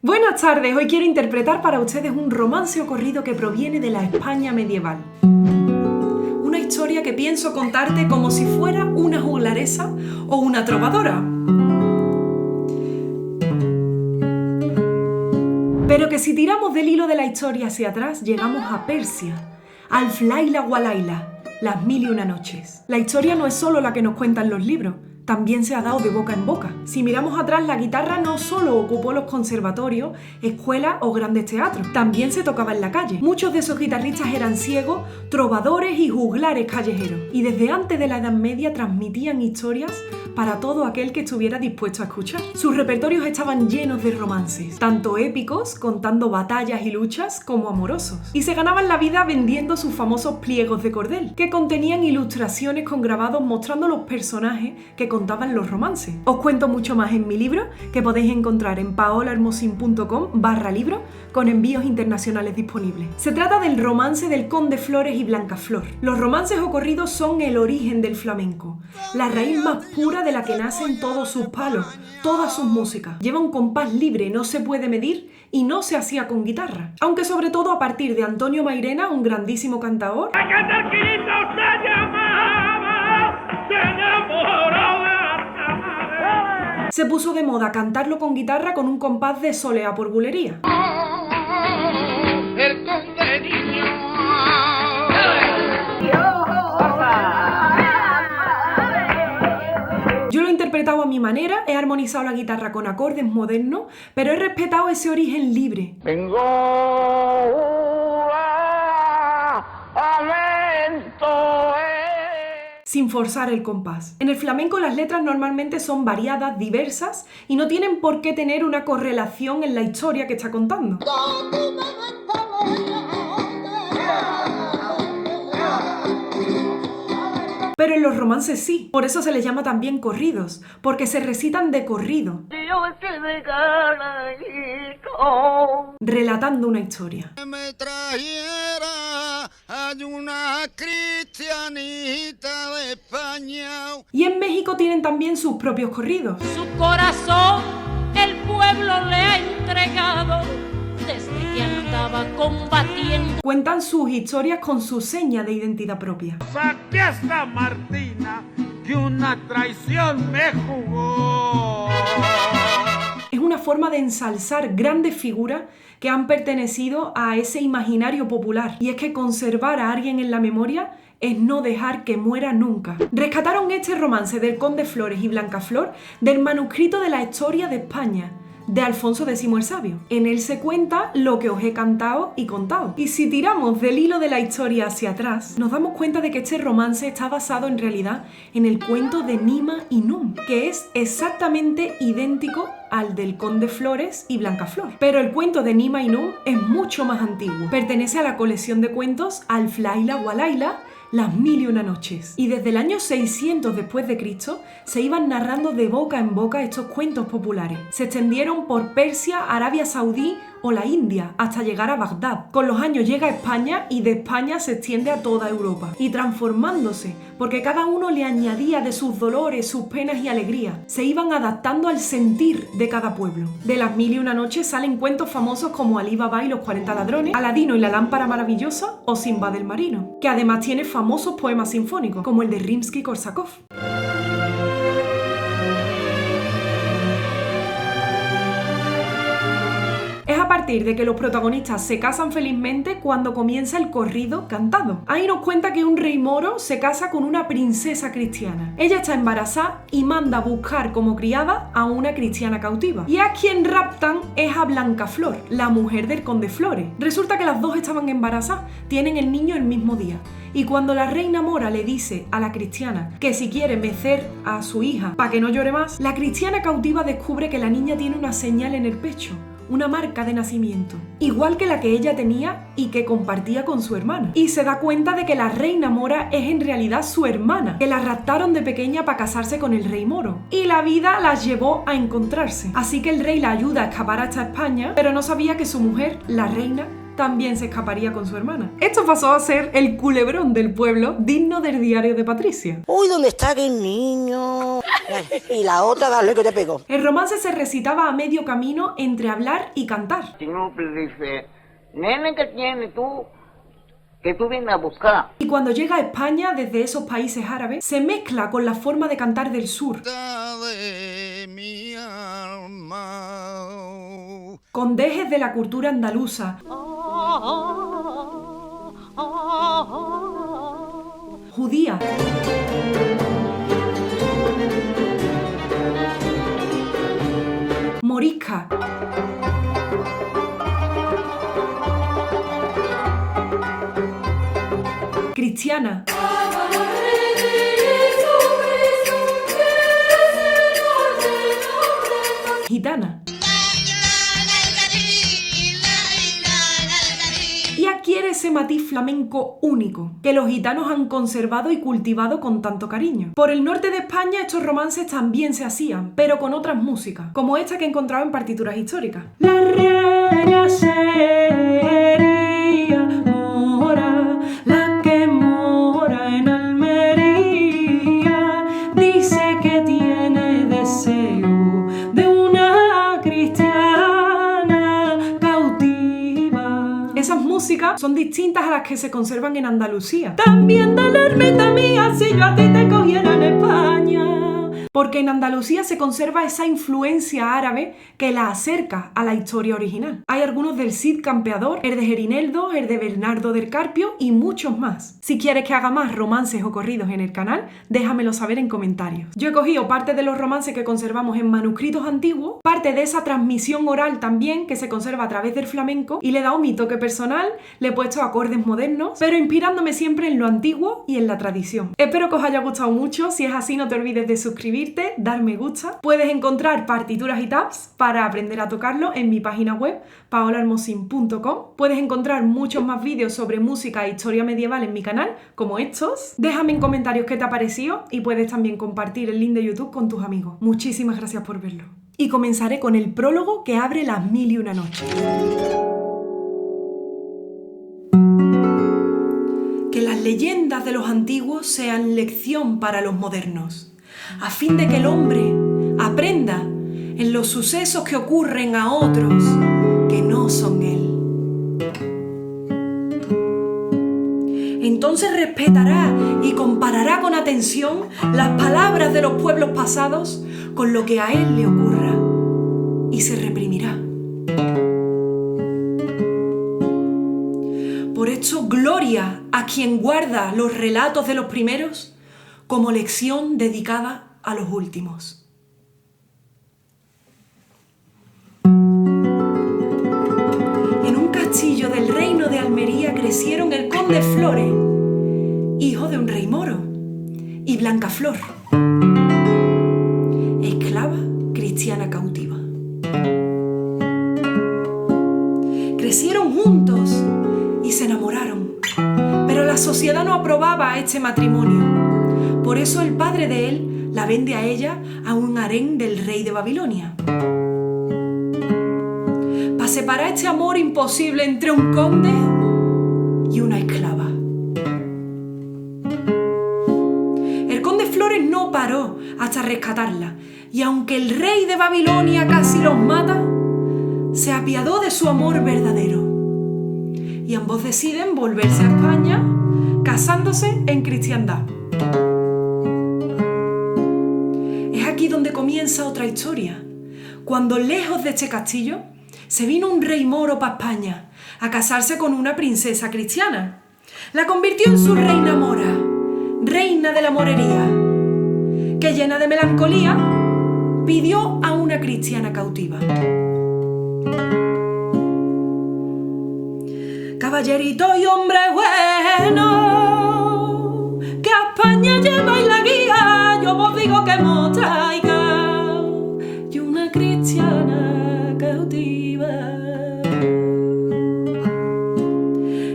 Buenas tardes, hoy quiero interpretar para ustedes un romance ocurrido que proviene de la España medieval. Una historia que pienso contarte como si fuera una juglaresa o una trovadora. Pero que si tiramos del hilo de la historia hacia atrás, llegamos a Persia, al Flaila Gualaila, las 1001 noches. La historia no es solo la que nos cuentan los libros, también se ha dado de boca en boca. Si miramos atrás, la guitarra no solo ocupó los conservatorios, escuelas o grandes teatros, también se tocaba en la calle. Muchos de esos guitarristas eran ciegos, trovadores y juglares callejeros. Y desde antes de la Edad Media transmitían historias para todo aquel que estuviera dispuesto a escuchar. Sus repertorios estaban llenos de romances, tanto épicos, contando batallas y luchas, como amorosos. Y se ganaban la vida vendiendo sus famosos pliegos de cordel, que contenían ilustraciones con grabados mostrando los personajes que contaban los romances. Os cuento mucho más en mi libro, que podéis encontrar en paolahermosin.com/libro, con envíos internacionales disponibles. Se trata del romance del Conde Flores y Blancaflor. Los romances ocurridos son el origen del flamenco, la raíz más pura de la que nacen todos sus palos, todas sus músicas. Lleva un compás libre, no se puede medir y no se hacía con guitarra. Aunque sobre todo a partir de Antonio Mairena, un grandísimo cantador, se puso de moda cantarlo con guitarra con un compás de soleá por bulería. El conde niño. Yo lo he interpretado a mi manera, he armonizado la guitarra con acordes modernos, pero he respetado ese origen libre. Vengo a lento. Sin forzar el compás. En el flamenco las letras normalmente son variadas, diversas y no tienen por qué tener una correlación en la historia que está contando. Pero en los romances sí, por eso se les llama también corridos, porque se recitan de corrido, relatando una historia. Me trajera a una cristianita de España. Y en México tienen también sus propios corridos. Su corazón el pueblo le ha entregado desde que andaba combatiendo. Cuentan sus historias con su seña de identidad propia. Saqué hasta Martina que una traición me jugó. Es una forma de ensalzar grandes figuras que han pertenecido a ese imaginario popular. Y es que conservar a alguien en la memoria es no dejar que muera nunca. Rescataron este romance del Conde Flores y Blancaflor del manuscrito de la Historia de España, de Alfonso X el Sabio. En él se cuenta lo que os he cantado y contado. Y si tiramos del hilo de la historia hacia atrás, nos damos cuenta de que este romance está basado en realidad en el cuento de Nima y Num, que es exactamente idéntico al del Conde Flores y Blancaflor. Pero el cuento de Nima y Num es mucho más antiguo. Pertenece a la colección de cuentos Al Flaila Gualaila, las 1001 noches. Y desde el año 600 después de Cristo se iban narrando de boca en boca estos cuentos populares. Se extendieron por Persia, Arabia Saudí o la India hasta llegar a Bagdad. Con los años llega a España y de España se extiende a toda Europa. Y transformándose, porque cada uno le añadía de sus dolores, sus penas y alegrías. Se iban adaptando al sentir de cada pueblo. De las 1001 noches salen cuentos famosos como Alí Baba y los 40 ladrones, Aladino y la lámpara maravillosa o Sinbad el marino, que además tiene famosos poemas sinfónicos como el de Rimsky-Korsakov. Es a partir de que los protagonistas se casan felizmente cuando comienza el corrido cantado. Ahí nos cuenta que un rey moro se casa con una princesa cristiana. Ella está embarazada y manda a buscar como criada a una cristiana cautiva. Y a quien raptan es a Blancaflor, la mujer del Conde Flores. Resulta que las dos estaban embarazadas, tienen el niño el mismo día. Y cuando la reina mora le dice a la cristiana que si quiere mecer a su hija para que no llore más, la cristiana cautiva descubre que la niña tiene una señal en el pecho, una marca de nacimiento, igual que la que ella tenía y que compartía con su hermana. Y se da cuenta de que la reina mora es en realidad su hermana, que la raptaron de pequeña para casarse con el rey moro. Y la vida las llevó a encontrarse. Así que el rey la ayuda a escapar hasta España, pero no sabía que su mujer, la reina, también se escaparía con su hermana. Esto pasó a ser el culebrón del pueblo, digno del diario de Patricia. Uy, ¿dónde está aquel niño? Y la otra, dale que te pego. El romance se recitaba a medio camino entre hablar y cantar. Siempre dice, nene, ¿qué tienes tú? Que tú vienes a buscar. Y cuando llega a España desde esos países árabes, se mezcla con la forma de cantar del sur. De mi alma. Con dejes de la cultura andaluza, judía, morisca, cristiana, gitana. Y adquiere ese matiz flamenco único, que los gitanos han conservado y cultivado con tanto cariño. Por el norte de España estos romances también se hacían, pero con otras músicas, como esta que he encontrado en partituras históricas. La reina sería mora, la que mora en Almería, dice que tiene deseo de una cristiana cautiva. Esas músicas son distintas a las que se conservan en Andalucía. También de la ermita mía si yo a ti te cogiera en España. Porque en Andalucía se conserva esa influencia árabe que la acerca a la historia original. Hay algunos del Cid Campeador, el de Gerineldo, el de Bernardo del Carpio y muchos más. Si quieres que haga más romances o corridos en el canal, déjamelo saber en comentarios. Yo he cogido parte de los romances que conservamos en manuscritos antiguos, parte de esa transmisión oral también que se conserva a través del flamenco y le he dado mi toque personal, le he puesto acordes modernos, pero inspirándome siempre en lo antiguo y en la tradición. Espero que os haya gustado mucho. Si es así, no te olvides de suscribirte, dar me gusta. Puedes encontrar partituras y tabs para aprender a tocarlo en mi página web paolahermosin.com. Puedes encontrar muchos más vídeos sobre música e historia medieval en mi canal, como estos. Déjame en comentarios qué te ha parecido y puedes también compartir el link de YouTube con tus amigos. Muchísimas gracias por verlo. Y comenzaré con el prólogo que abre las 1001 noches. Que las leyendas de los antiguos sean lección para los modernos, a fin de que el hombre aprenda en los sucesos que ocurren a otros que no son él. Entonces respetará y comparará con atención las palabras de los pueblos pasados con lo que a él le ocurra y se reprimirá. Por esto, gloria a quien guarda los relatos de los primeros como lección dedicada a los últimos. En un castillo del reino de Almería crecieron el conde Flores, hijo de un rey moro, y Blancaflor, esclava cristiana cautiva. Crecieron juntos y se enamoraron, pero la sociedad no aprobaba este matrimonio. Por eso el padre de él la vende a ella a un harén del rey de Babilonia. Para separar este amor imposible entre un conde y una esclava. El conde Flores no paró hasta rescatarla, y aunque el rey de Babilonia casi los mata, se apiadó de su amor verdadero. Y ambos deciden volverse a España, casándose en cristiandad. Es aquí donde comienza otra historia, cuando lejos de este castillo se vino un rey moro para España a casarse con una princesa cristiana. La convirtió en su reina mora, reina de la morería, que llena de melancolía pidió a una cristiana cautiva. Caballerito y hombre bueno, que a España lleváis la guía, yo os digo que me traiga y una cristiana cautiva,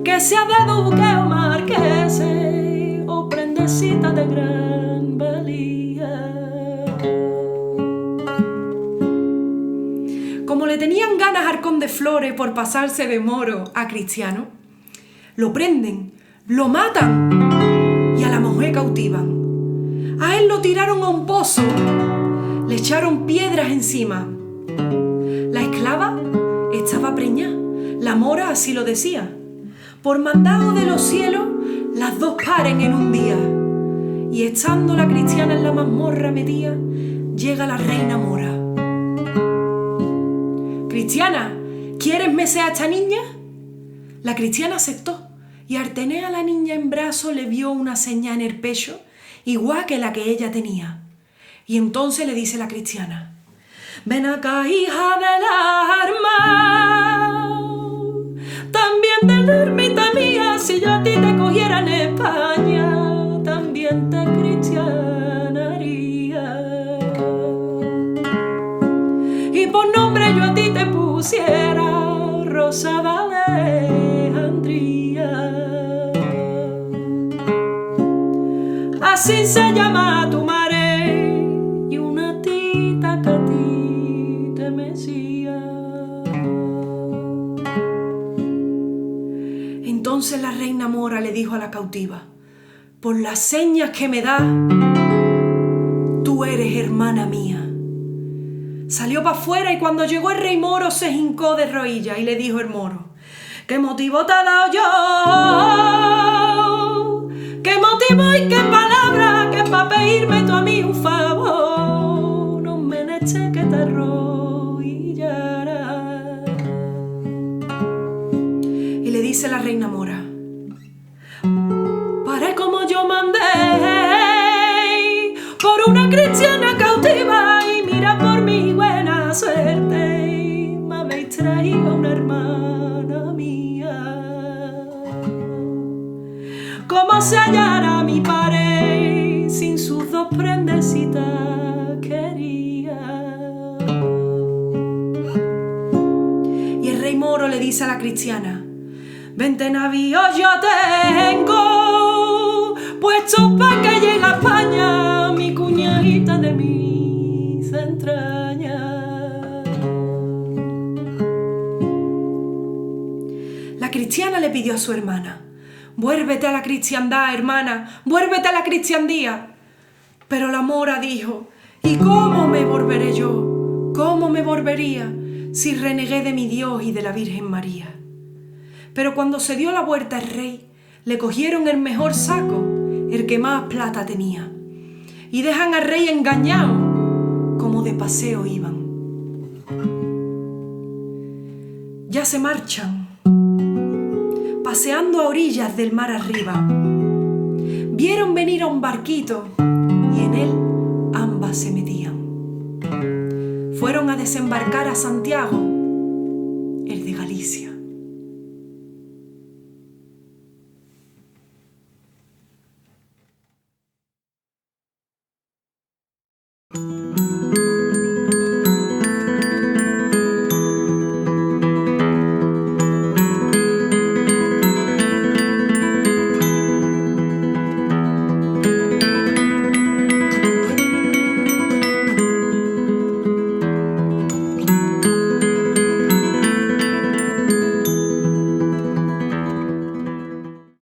que sea de duque o marquese o prendecita de gran valía. Como le tenían ganas Arcón de Flores por pasarse de moro a cristiano, lo prenden, lo matan y a la mujer cautivan. A él lo tiraron a un pozo, le echaron piedras encima. La esclava estaba preñada, la mora así lo decía. Por mandado de los cielos, las dos paren en un día. Y estando la cristiana en la mazmorra metida, llega la reina mora. Cristiana, ¿quieres mesear a esta niña? La cristiana aceptó y al tener a la niña en brazo le vio una señal en el pecho, igual que la que ella tenía. Y entonces le dice la cristiana: ven acá, hija del arma, también de la ermita mía, si yo a ti te cogiera en España, también te cristianaría. Y por nombre yo a ti te pusiera Rosa de Alejandría. Así se llama tu madre y una tita que a ti te mecía. Entonces la reina mora le dijo a la cautiva: por las señas que me das, tú eres hermana mía. Salió para afuera y cuando llegó el rey moro se hincó de rodillas y le dijo el moro: ¿qué motivo te he dado yo? ¿Qué motivo y qué palabra que pa' pedirme tú a mí un favor no me neche que te arrodillara? Y le dice la reina mora: para como yo mandé por una cristiana cautiva y mira por mi buena suerte me habéis traído una hermana mía. ¿Cómo se hallará mi padre sin sus dos prendecitas quería? Y el rey moro le dice a la cristiana: 20 navíos yo tengo puestos pa' que llegue a España mi cuñadita de mis entrañas. La cristiana le pidió a su hermana: vuélvete a la cristiandad, hermana, vuélvete a la cristiandía. Pero la mora dijo: ¿y cómo me volveré yo? ¿Cómo me volvería si renegué de mi Dios y de la Virgen María? Pero cuando se dio la vuelta el rey, le cogieron el mejor saco, el que más plata tenía, y dejan al rey engañado, como de paseo iban. Ya se marchan, paseando a orillas del mar arriba. Vieron venir a un barquito y en él ambas se metían. Fueron a desembarcar a Santiago, el de Galicia.